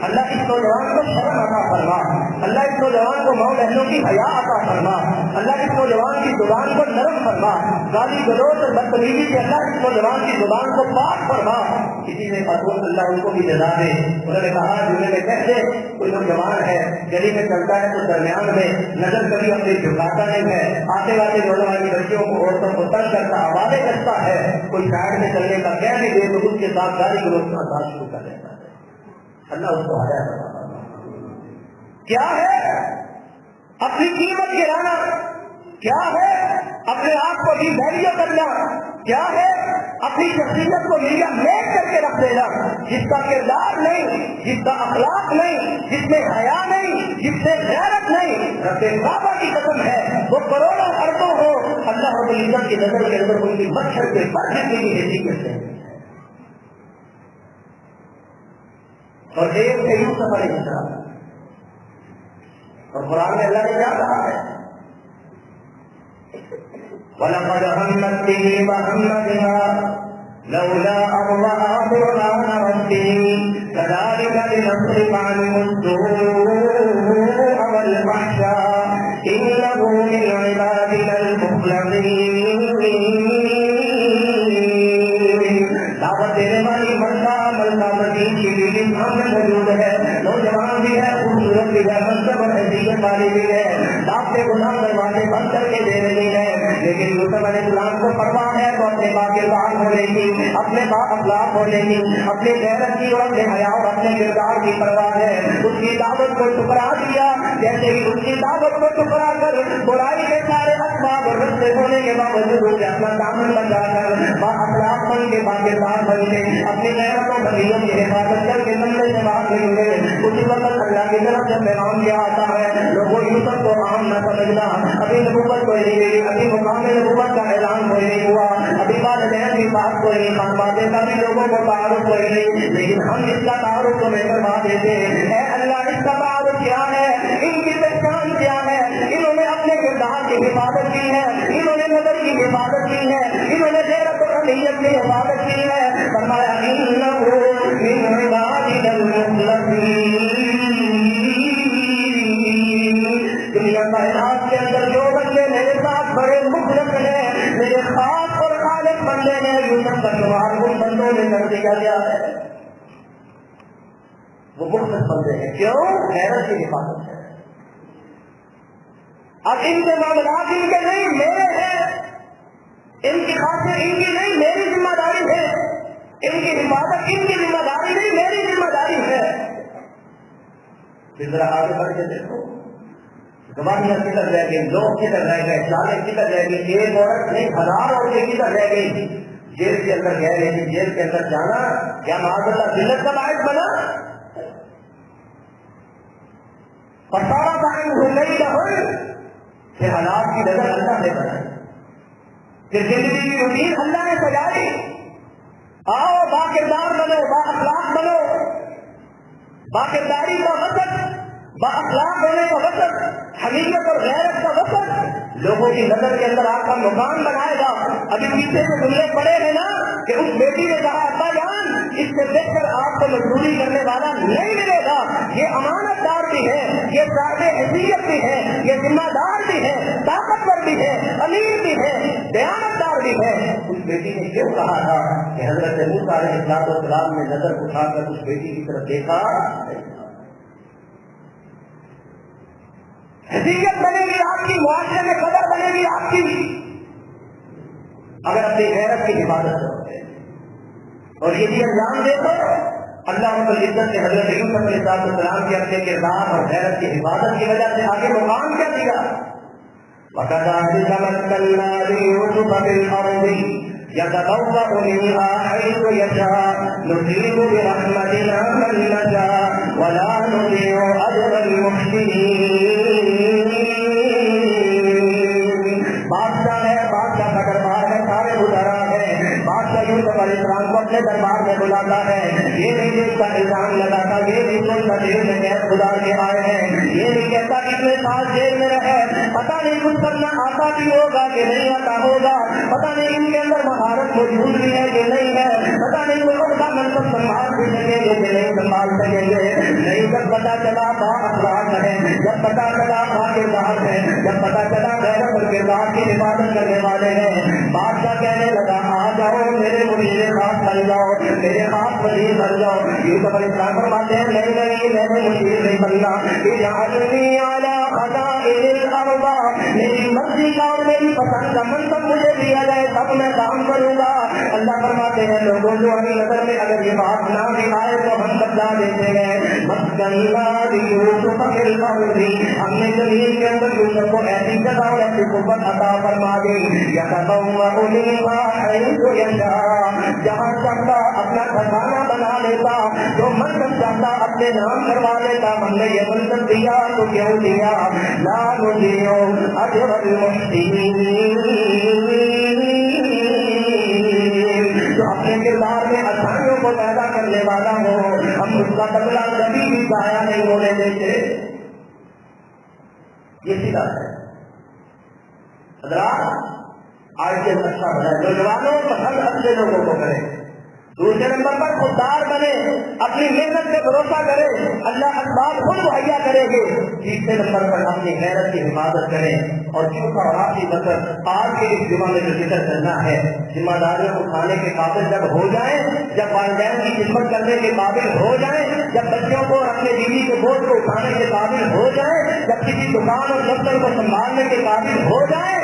اللہ اس نوجوان کو شرم عطا فرما، اللہ اس نوجوان کو ماؤں بہنوں کی حیا عطا فرما، اللہ اس نوجوان کی زبان کو نرم فرما، گالی گلوچ اور بدتمیزی سے اللہ اس نوجوان کی زبان کو پاک فرما۔ کسی نے خاتون اللہ ان کو بھی جزا دے، انہوں نے کہا جمعے میں کہتے کوئی نوجوان ہے گلی میں چلتا ہے تو درمیان میں نظر کبھی اپنی جھکاتا نہیں ہے، آتے آتے نوجوان کی بچیوں کو عورتوں کو تنگ کرتا آوازیں کرتا ہے، کوئی سائڈ میں چلنے کا کہہ بھی دے تو اس کے ساتھ گالی گلوچ کا انداز شروع کر دیتا ہے۔ اللہ اس کو آیا کیا ہے؟ اپنی قیمت گرانا، کیا ہے اپنے آپ کو ڈی ویلیو کرنا، کیا ہے اپنی شخصیت کو میڈیا میک کر کے رکھ دینا، جس کا کردار نہیں، جس کا اخلاق نہیں، جس میں حیا نہیں، جس سے غیرت نہیں، رب کعبہ کی قسم ہے وہ کروڑوں اربوں ہو، اللہ رب العزت کی نظر کے اندر ان کی مچھر کے پر جتنے کی حیثیت ہے۔ اور ایک ہے یوسف علیہ السلام، اور قرآن میں اللہ نے کیا کہا ہے؟ وَلَقَدْ هَمَّتْ بِهِ وَهَمَّ بِهَا لَوْلَا أَن رَّأَىٰ بُرْهَانَ رَبِّهِ كَذَٰلِكَ لِنَصْرِفَ عَنْهُ السُّوءَ وَالْفَحْشَاءَ إِنَّهُ مِنْ عِبَادِنَا الْمُخْلَصِينَ۔ دعوت دینے والی ملکہ مدین کی بیوی سامنے موجود ہے، نوجوان بھی ہے، خوبصورت بھی ہے، منصب اور حیثیت والی بھی ہے، آپ کے گناہ دروازے بند کر کے دے رہی ہے، لیکن یوسف علیہ السلام کو پرواہ ہے تو اپنے باکردار ہونے کی، اپنے با اخلاق ہونے کی، اپنے غیرت کی اور اپنے حیا اور اپنے کردار کی پرواہ ہے۔ اس کی دعوت کو ٹکرا دیا، جیسے ہی اس کی دعوت کو ٹکرا کر برائی کے سارے اسباب اور رستے ہونے کے باوجود اسے اپنا دامن بچا کر با اخلاق بن کے باکردار بن کے اپنی غیرتوں بندیوں کی حفاظت کر کے بندے سے باہر نکلے۔ اسی وقت اللہ کی طرف سے پیغام کیا آتا ہے، لوگوں یوسف کو عام نہ سمجھنا، ابھی نبوت کوئی نہیں ملی، ابھی مقام نبوت کا اعلان کوئی نہیں ہوا، ابھی والدین کی بات کوئی نہیں، خانوادے کا بھی لوگوں کو تعارف کوئی نہیں، لیکن ہم اس کا تعارف تمہیں کروا دیتے ہیں۔ اے اللہ، اس کا تعارف کیا ہے، ان کی پہچان کیا ہے؟ انہوں نے اپنے کردار کی حفاظت کی ہے، انہوں نے نظر کی حفاظت کی ہے، انہوں نے غیرت اور نیت کی حفاظت کی ہے۔ فرمایا انہ من عبادنا المخلصین۔ دنیا کائنات کے اندر جو بندے میرے ساتھ بڑے مخلص ہیں، میرے خاص اور خالق بندے ہیں، یوسف کا شمار ان بندوں میں کر دیا گیا ہے۔ وہ مخلص بندے ہیں، کیوں؟ غیرت کی حفاظت ہے۔ اب ان کے معاملات ان کے نہیں، میرے ہیں، ان کی خاصیت ان کی نہیں، میری ذمہ داری ہے، ان کی حفاظت ان کی ذمہ داری نہیں، میری ذمہ داری ہے۔ پھر ذرا آگے بڑھ کے دیکھو، گواہیاں کدھر رہ گئی، لوگ کدھر رہ گئے، چالیں کدھر رہ گئی، ایک عورت نہیں 1000 عورتیں کدھر رہ گئی، جیل کے اندر گئے، لیکن جیل کے اندر جانا کیا معاذ اللہ ذلت کا باعث بنا؟ فَصَارَتْ عَنْهُ لَيْلَهُ، پھر حالات کی نظر اللہ نے بنائی، پھر زندگی کی روٹین اللہ نے سجائی۔ آؤ با کردار بنو، با اخلاق بنو، با کرداری کا وسط، با اخلاق ہونے کا وسط، حمیت اور غیرت کا وسط لوگوں کی نظر کے اندر آپ کا مقام بنائے گا۔ ابھی پیچھے سے جملے پڑے ہیں نا کہ اس بیٹی نے کہا ابا جان اس سے دیکھ کر آپ کو مزدوری کرنے والا نہیں ملے گا، یہ امانت دار بھی ہے، یہ صاحب حیثیت بھی ہے، یہ ذمہ دار بھی ہے، طاقتور بھی ہے، امیر بھی ہے، دیانتدار بھی ہے۔ اس بیٹی نے کیوں کہا تھا کہ حضرت موسیٰ علیہ السلام نے نظر اٹھا کر اس بیٹی کی طرف دیکھا، حیثیت بنے گی آپ کی، معاشرے میں قدر بنے گی آپ کی اگر اپنی غیرت کی حفاظت کرو گے۔ اور یہ بھی انجام دیکھو، اللہ رب العزت نے حضرت یوسف علیہ السلام کے اپنے کردار اور غیرت کی حفاظت کی وجہ سے آگے مقام کیا دیا؟ وَكَذَٰلِكَ مَكَّنَّا لِيُوسُفَ فِي الْأَرْضِ يَتَبَوَّأُ مِنْهَا حَيْثُ يَشَاءُ نُصِيبُ بِرَحْمَتِنَا مَن نَّشَاءُ وَلَا نُضِيعُ أَجْرَ الْمُحْسِنِينَ۔ بادشاہ ہے، بادشاہ کا دربار ہے، سارے وزراء ہیں، بادشاہ یوسف علیہ السلام کو اپنے دربار میں بلاتا ہے، یہ نہیں دیکھتا الزام لگاتا، یہ نہیں سوچتا جیل میں قید گزار کے آئے ہیں، یہ نہیں کہتا اتنے سال جیل میں رہے، پتہ نہیں کچھ کرنا آتا بھی ہوگا کہ نہیں آتا ہوگا، پتہ نہیں ان کے اندر مہارت موجود بھی ہے کہ نہیں ہے، پتہ نہیں کوئی ان کا منصب سنبھال بھی سکیں گے کہ نہیں سنبھال سکیں گے۔ نہیں، جب پتہ چلا با اخلاق ہے، جب پتہ چلا با کردار ہے، جب پتہ چلا غیرت اور کردار کی حفاظت کرنے والے ہیں، بادشاہ کہنے لگا آ جاؤ میرے مدیر خاص بن جاؤ، میرے خاص وزیر بن جاؤ۔ یوسف علیہ السلام فرماتے ہیں نہیں، میں نے مدیر نہیں بننا، اجعلنی علی خزائن میری مرضی کا اور میری پسند کا منصب مجھے دیا جائے تب میں کام کروں گا. اللہ فرماتے ہیں لوگوں جو ابھی نظر میں اگر یہ بات نہ بھی آئے تو ہم بدلا دیتے ہیں. ہم نے زمین کے اندر یوسف کو ایسی جگہ اور ایسی قوت عطا فرما دی جہاں چاہتا اپنا ٹھکانہ بنا لیتا, جو منصب چاہتا اپنے نام کروا لیتا. ہم نے یہ منصب دیا تو کیوں دیا؟ لا نضيع اجر المحسنين. جو اپنے کردار میں اچھائیوں کو پیدا کرنے والا ہو ہم اس کا بدلہ کبھی بھی ضائع نہیں ہونے دیتے. یہ سیدھا ہے حضرات. آج سے اچھا بنائے, نوجوانوں پسند اچھے لوگوں کو کریں. دوسرے نمبر پر خوددار بنے, اپنی محنت سے بھروسہ کرے, اللہ اسباب خود مہیا کرے گے. تیسرے نمبر پر اپنی غیرت کی حفاظت کریں. اور چوتھا اور آخری مطلب آج کے اس جمعہ میں جو ذکر کرنا ہے, ذمہ داریوں کو اٹھانے کے قابل جب ہو جائیں, جب والدین کی خدمت کرنے کے قابل ہو جائیں, جب بچوں کو اور اپنے بیوی کے بوجھ کو اٹھانے کے قابل ہو جائیں, جب کسی دکان اور دفتر کو سنبھالنے کے قابل ہو جائیں,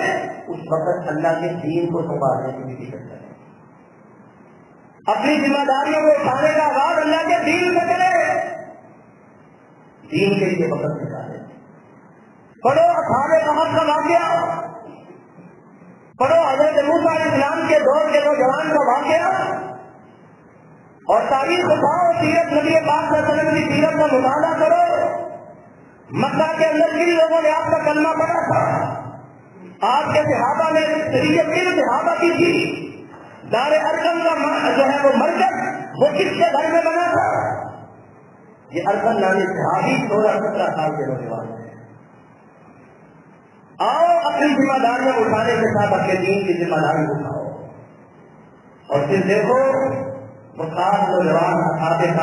اس وقت اللہ کے دین کو سنبھالنے کی بھی فکر کریں. اپنی ذمہ داریوں کو اٹھانے کا آغاز اللہ کے دین سے کرے. دین کے لیے وقت نکالے. پڑھو اصحاب کہف کا واقعہ, پڑھو حضرت موسیٰ علیہ السلام کے دور کے نوجوان کا واقعہ, اور تاریخ اٹھاؤ, سیرت نبی پاک صلی اللہ علیہ وسلم کی سیرت کا مطالعہ کرو. مکہ کے اندر جن لوگوں نے آپ کا کلمہ پڑھا تھا, آپ کے صحابہ نے صحابہ کی تھی, دار ارقم کا جو ہے وہ مرکز وہ کس کے گھر میں بنا تھا؟ یہ ارقم نامی صحابی 16-17 سال کے نوجوان ہیں. آؤ اپنی ذمہ داریاں اٹھانے کے ساتھ اپنے دین کی ذمہ داری اٹھاؤ. اور پھر دیکھو وہ خاص نوجوان اصحاب کہف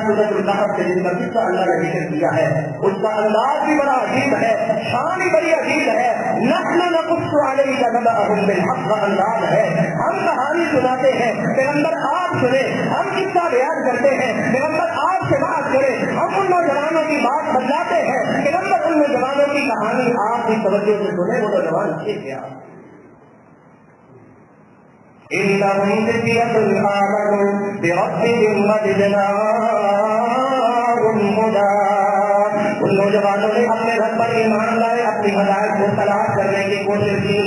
سورۃ الکہف کے جن کا قصہ اللہ نے ذکر کیا ہے, اس کا انداز بھی بڑا عجیب ہے, شان بھی بڑی عجیب ہے. نحن نقص علیک نبأهم بالحق کا انداز ہے. ہم کہانی سناتے ہیں, پیغمبر آپ سنے, ہم قصہ بیان کرتے ہیں, پیغمبر آپ سے بات کرے, ہم ان نوجوانوں کی بات بدلاتے ہیں, پیغمبر ان نوجوانوں کی کہانی آپ کی توجہ سے سنے. وہ نوجوان تھے کیا؟ إنهم فتية آمنوا بربهم وزدناهم هدى. ان نوجوانوں نے اپنے رب پر ایمان لائے, اپنی ہدایت کو تلاش کرنے کی کوشش کی,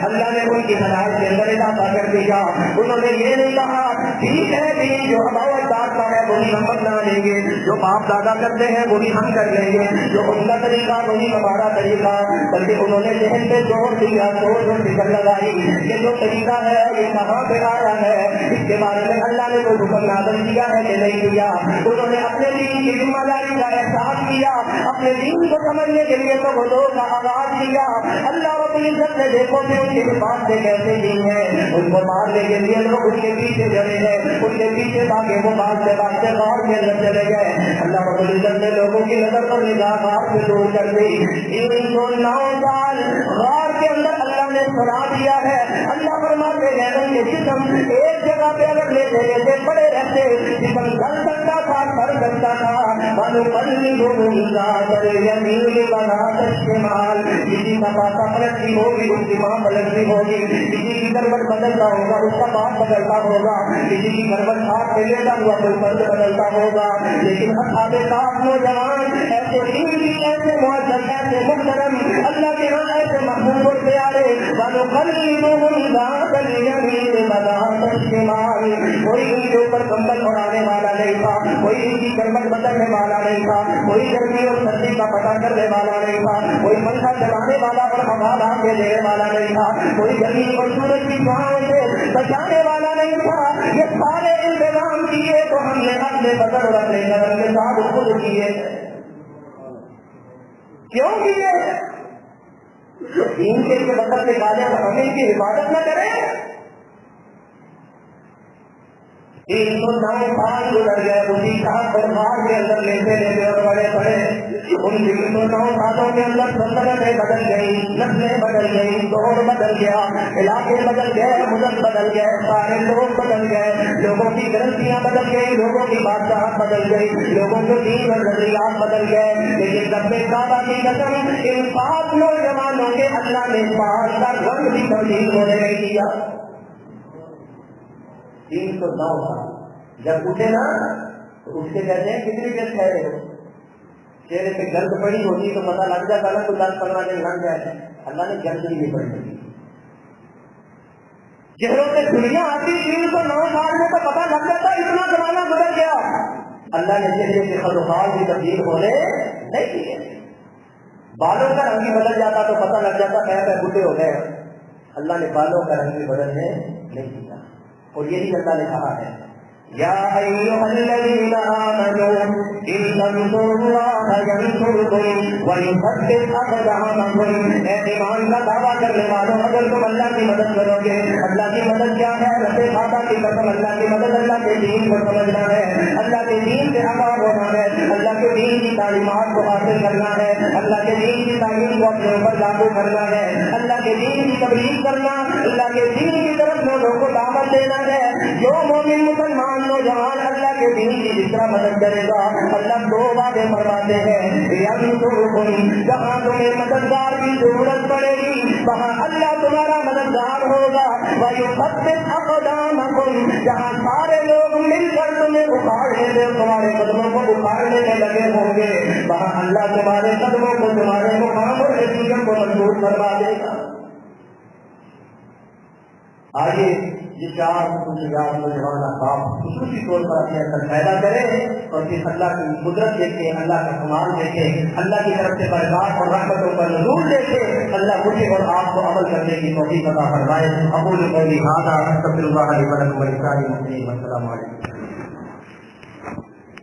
اللہ نے ان کی ہدایت کے اندر اضافہ کر دیا. انہوں نے یہ نہیں کہا ٹھیک ہے دین جو ہمارا اجداد کا ہے وہی ہم اپنا لیں گے, جو باپ دادا کرتے ہیں وہی ہم کر لیں گے, جو ان کا طریقہ وہی ہمارا طریقہ. بلکہ انہوں نے ذہن پہ زور دیا, سوچ اور فکر لگائی کہ جو طریقہ ہے یہ کہاں پہ آیا ہے, اس کے بارے میں اللہ نے کوئی حکم نازل کیا ہے کہ نہیں کیا. انہوں نے اپنے دین کی ذمہ داری کا احساس کیا, اپنے دین کو سمجھنے کے لیے تو وہ لوگ کا آغاز کیا. اللہ رب العزت نے دیکھو کہ ان کے پاس سے کیسے دی ہے, ان کو مارنے کے لیے لوگ ان کے پیچھے چلے گئے, ان کے پیچھے بھاگے, وہ بھاگتے بھاگتے غار کے اندر چلے گئے. اللہ رب العزت نے لوگوں کی نظر پر نگاہ غار سے دور کر دی. 9 سال غار کے اندر اللہ نے سنا دیا ہے. اللہ فرماتے ہیں کہ جسم ایک جگہ پہ اگر لیتے لیتے پڑے رہتے, جسم گل سکتا تھا, کر سکتا تھا. کسی کا پاسا پلٹتی ہوگی, اس کی ماں پلٹتی ہوگی, کسی کی گربت بدلتا ہوگا, اس کا باپ بدلتا ہوگا, کسی کی گربت ہاتھ پہ لیتا ہوا کوئی فرد بدلتا ہوگا. لیکن اصحاب کہف نوجوان ایسے دین, ایسے معزز, ایسے محترم, اللہ کے ہاں ایسے محبوب اور پیارے. وَنُقَلِّبُهُمْ ذَاتَ الْيَمِينِ وَذَاتَ الشِّمَالِ. کوئی ان کے اوپر کمبل اڑانے والا نہیں تھا, کوئی ان کی گربت بدلنے والا نہیں تھا, کوئی گرمی اور سردی کا پتہ کرنے والا نہیں تھا, کوئی پنکھا چلانے والا اور ہوا لا کے دینے والا نہیں تھا, کوئی گرمی اور سورج کی چھاؤں سے بچانے والا نہیں تھا. یہ سارے انتظام کیے تو ہم نے اپنے بدن اور اپنے قدم کے ساتھ خود کیے. کیوں کیے؟ دین کے لیے بدل نکالے تو ہم ان کی حفاظت نہ کریں. 309 سال گزر گئے اسی شاہ اور مار کے اندر لیتے لیتے اور بڑے بڑے ان 309 سالوں کے اندر سلطنتیں بدل گئی، نسلیں بدل گئی، دور بدل گیا، علاقے بدل گئے، ملک بدل گئے، سارے لوگ بدل گئے، لوگوں کی گرنٹیاں بدل گئی، لوگوں کی بادشاہت بدل گئی، لوگوں کے دین اور نظریات بدل گئے، لیکن رب کعبہ کی قسم ان 5 نوجوانوں کے اللہ نے بال کا رنگ بھی تبدیل ہونے نہیں دیا۔ 309 سال جب اٹھے نا تو اس کے کہتے ہیں کتنی دیر ٹھہرے ہو، چہرے پہ گرد پڑی ہوتی تو پتہ لگ جاتا نا تو 10-15 دن لگ جائے، اللہ نے گرد نہیں پڑی ہوتی، چہروں سے دنیا آتی 309 سال میں تو پتہ لگ جاتا اتنا زمانہ گزر گیا، اللہ نے چہرے کے خلوصات بھی تبدیل ہونے نہیں دیے، بالوں کا رنگ بھی بدل جاتا تو پتہ لگ جاتا پہ بڈھے ہو گئے، اللہ نے بالوں کا رنگ بھی بدلنے نہیں دیا، اور یہی اللہ نے کہا ہے یا ایھا الذین آمنوا ان تنصروا اللہ ینصرکم ویثبت اقدامکم، اے ایمان کا دعویٰ کرنے والوں اگر تم اللہ کی مدد کرو گے، اللہ کی مدد کیا ہے؟ رب کعبہ کی قسم اللہ کی مدد اللہ کے دین کو سمجھنا ہے، اللہ کے دین سے آگاہ ہونا ہے، اللہ کے دین کی تعلیمات کو حاصل کرنا ہے، اللہ کے دین کی تعلیم کو اپنے اوپر لاگو کرنا ہے، اللہ کے دین کی تبلیغ کرنا، اللہ کے دین کی طرف لوگوں کو دعوت دینا ہے۔ جو مومن مسلمان نوجوان اللہ کے دین کی جس طرح مدد کرے گا، اللہ 2 وعدے فرماتے ہیں، ینصرکم، جہاں تمہیں مددگار کی ضرورت پڑے گی وہاں اللہ تمہارا مددگار ہوگا، ویثبت اقدامکم، جہاں سارے لوگ مل کر تمہیں اکھاڑنے سے تمہارے قدموں کو اکھاڑنے میں لگے ہوں گے وہاں اللہ تمہارے قدموں کو تمہارے مقام اور نتیجوں کو مضبوط کروا دے گا۔ آئیے یہ 4 خصوصیات نوجوان احباب خصوصی طور پر اپنے اندر پیدا کریں اور پھر اللہ کی قدرت دیکھیں، اللہ کا کمال دیکھیں، اللہ کی طرف سے برکات اور رحمتوں کا نزول دیکھیں، اللہ مجھے اور آپ کو عمل کرنے کی توفیق عطا فرمائے۔ اقول قولی ھذا استغفر اللہ لی ولکم ولسائر المسلمین، السلام علیکم۔